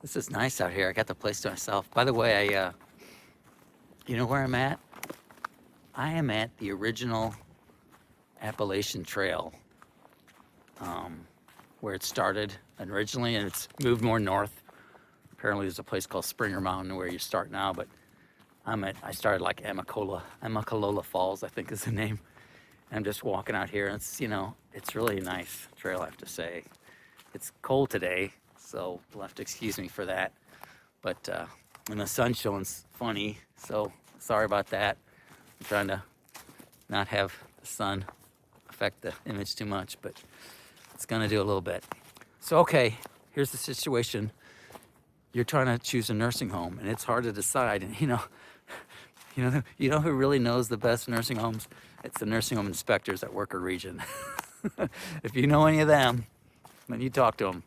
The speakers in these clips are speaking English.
This is nice out here. I got the place to myself. By the way, you know where I'm at? I am at the original Appalachian Trail, um, where it started originally, and it's moved more north. Apparently, there's a place called Springer Mountain where you start now, but I started like Amicalola Falls, I think is the name. And I'm just walking out here, and it's really a nice trail, I have to say. It's cold today, so you'll have to excuse me for that. But and the sun's showing funny, so sorry about that. I'm trying to not have the sun affect the image too much, but it's gonna do a little bit. So okay, here's the situation. You're trying to choose a nursing home, and it's hard to decide. And you know who really knows the best nursing homes? It's the nursing home inspectors at Worker Region. If you know any of them, then you talk to them.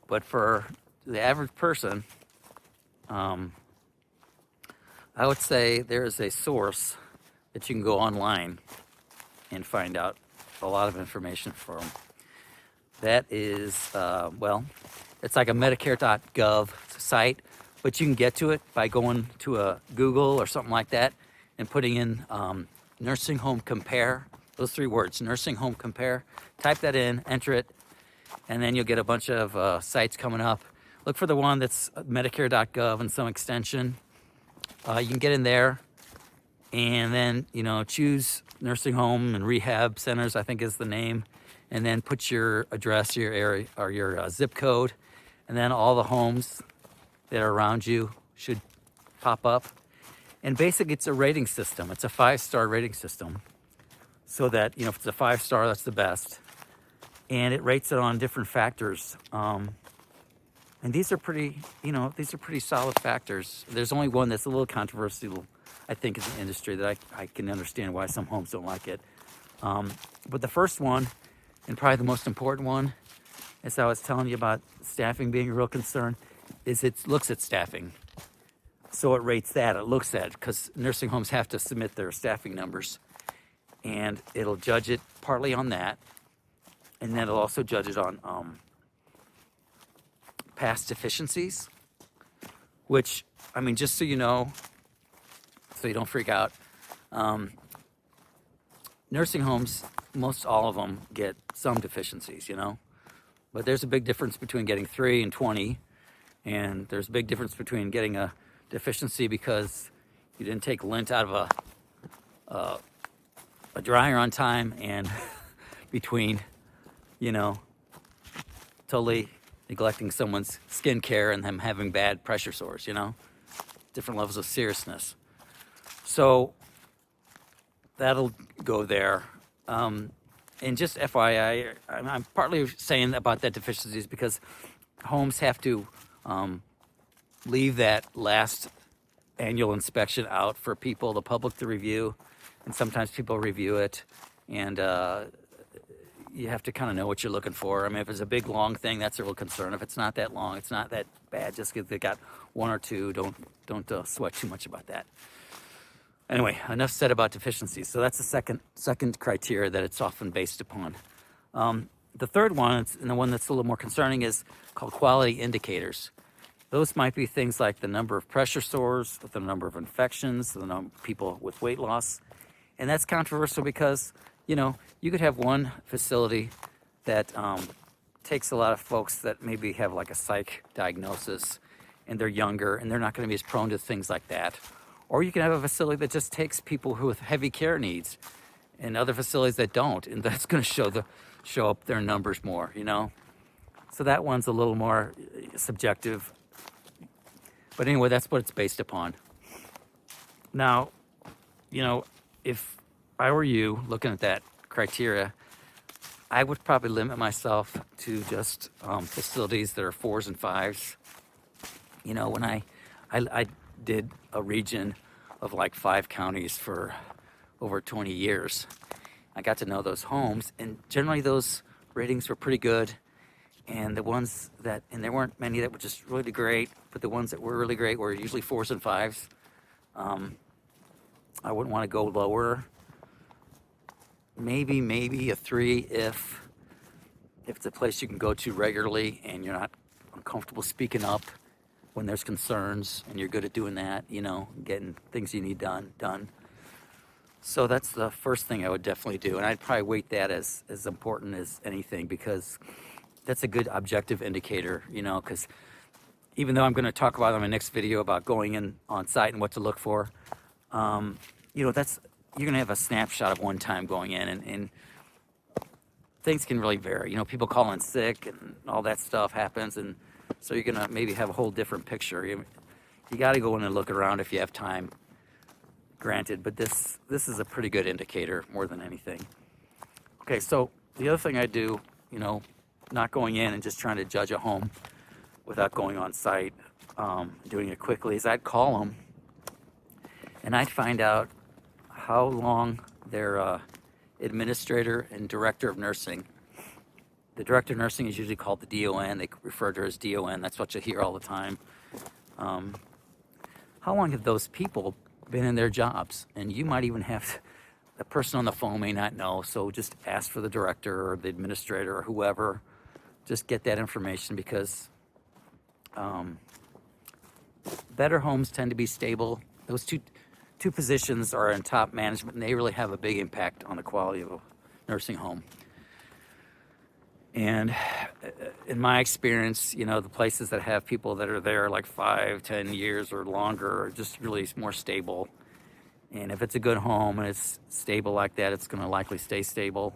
But for the average person, I would say there is a source that you can go online and find out a lot of information from. That is, it's like a Medicare.gov site, but you can get to it by going to a Google or something like that and putting in nursing home compare, those three words, nursing home compare. Type that in, enter it, and then you'll get a bunch of sites coming up. Look for the one that's Medicare.gov and some extension. You can get in there and then, choose nursing home and rehab centers, I think is the name, and then put your address, your area, or your zip code, and then all the homes that are around you should pop up. And basically, it's a rating system. It's a 5-star rating system, so that if it's a 5-star, that's the best, and it rates it on different factors. And these are pretty solid factors. There's only one that's a little controversial, I think, in the industry that I can understand why some homes don't like it. But the first one, and probably the most important one, as I was telling you about staffing being a real concern, is it looks at staffing. So it rates that, it looks at it, because nursing homes have to submit their staffing numbers. And it'll judge it partly on that. And then it'll also judge it on past deficiencies, which, just so you know, so you don't freak out, nursing homes, most all of them get some deficiencies, but there's a big difference between getting 3 and 20, and there's a big difference between getting a deficiency because you didn't take lint out of a dryer on time, and between, totally neglecting someone's skin care and them having bad pressure sores, different levels of seriousness. So that'll go there. And just FYI, I'm partly saying about that deficiencies because homes have to leave that last annual inspection out for people, the public, to review. And sometimes people review it, and you have to kind of know what you're looking for. If it's a big, long thing, that's a real concern. If it's not that long, it's not that bad. Just because they got 1 or 2, don't sweat too much about that. Anyway, enough said about deficiencies. So that's the second criteria that it's often based upon. The third one, and the one that's a little more concerning, is called quality indicators. Those might be things like the number of pressure sores, the number of infections, the number of people with weight loss. And that's controversial because, you could have one facility that takes a lot of folks that maybe have like a psych diagnosis and they're younger and they're not going to be as prone to things like that. Or you can have a facility that just takes people who with heavy care needs and other facilities that don't, and that's going to show up their numbers more, So that one's a little more subjective. But anyway, that's what it's based upon. Now, if I were you looking at that criteria, I would probably limit myself to just facilities that are 4s and 5s. When I did a region of like 5 counties for over 20 years, I got to know those homes, and generally those ratings were pretty good. And the ones and there weren't many that were just really great, but the ones that were really great were usually 4s and 5s. I wouldn't want to go lower. Maybe a 3 if it's a place you can go to regularly and you're not comfortable speaking up when there's concerns, and you're good at doing that, you know, getting things you need done. So that's the first thing I would definitely do, and I'd probably weight that as important as anything, because that's a good objective indicator, you know, because even though I'm going to talk about in my next video about going in on site and what to look for, you know, you're going to have a snapshot of one time going in, and things can really vary. You know, people call in sick and all that stuff happens, and so you're going to maybe have a whole different picture. You got to go in and look around if you have time, granted, but this is a pretty good indicator more than anything. Okay, so the other thing I do, you know, not going in and just trying to judge a home without going on site, doing it quickly, is I'd call them and I'd find out how long their administrator and director of nursing. The director of nursing is usually called the DON. They refer to her as DON. That's what you hear all the time. How long have those people been in their jobs? And you might even have, the person on the phone may not know, so just ask for the director or the administrator or whoever. Just get that information, because better homes tend to be stable. Those two positions are in top management, and they really have a big impact on the quality of a nursing home. And in my experience, you know, the places that have people that are there like 5, 10 years or longer are just really more stable. And if it's a good home and it's stable like that, it's going to likely stay stable.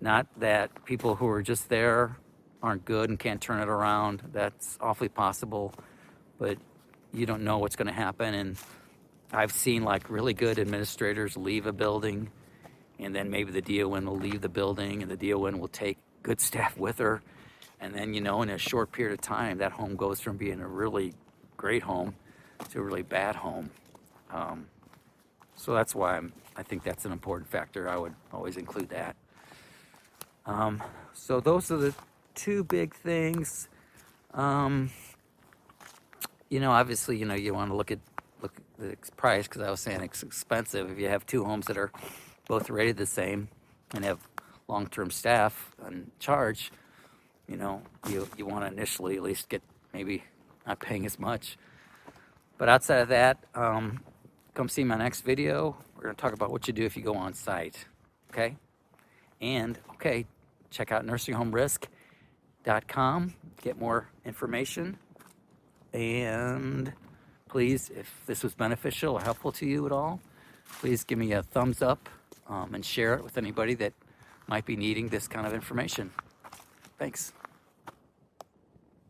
Not that people who are just there aren't good and can't turn it around. That's awfully possible, but you don't know what's going to happen. And I've seen like really good administrators leave a building, and then maybe the DON will leave the building, and the DON will take good staff with her. And then, you know, in a short period of time, that home goes from being a really great home to a really bad home. So that's why I think that's an important factor. I would always include that. So those are the two big things. You know, obviously, you know, you want to look at the price, because I was saying it's expensive. If you have two homes that are both rated the same and have long-term staff in charge, you know, you want to initially at least get maybe not paying as much. But outside of that, come see my next video. We're going to talk about what you do if you go on site. Okay? And, okay, check out nursinghomeRisk.com. Get more information. And please, if this was beneficial or helpful to you at all, please give me a thumbs up and share it with anybody that might be needing this kind of information. Thanks.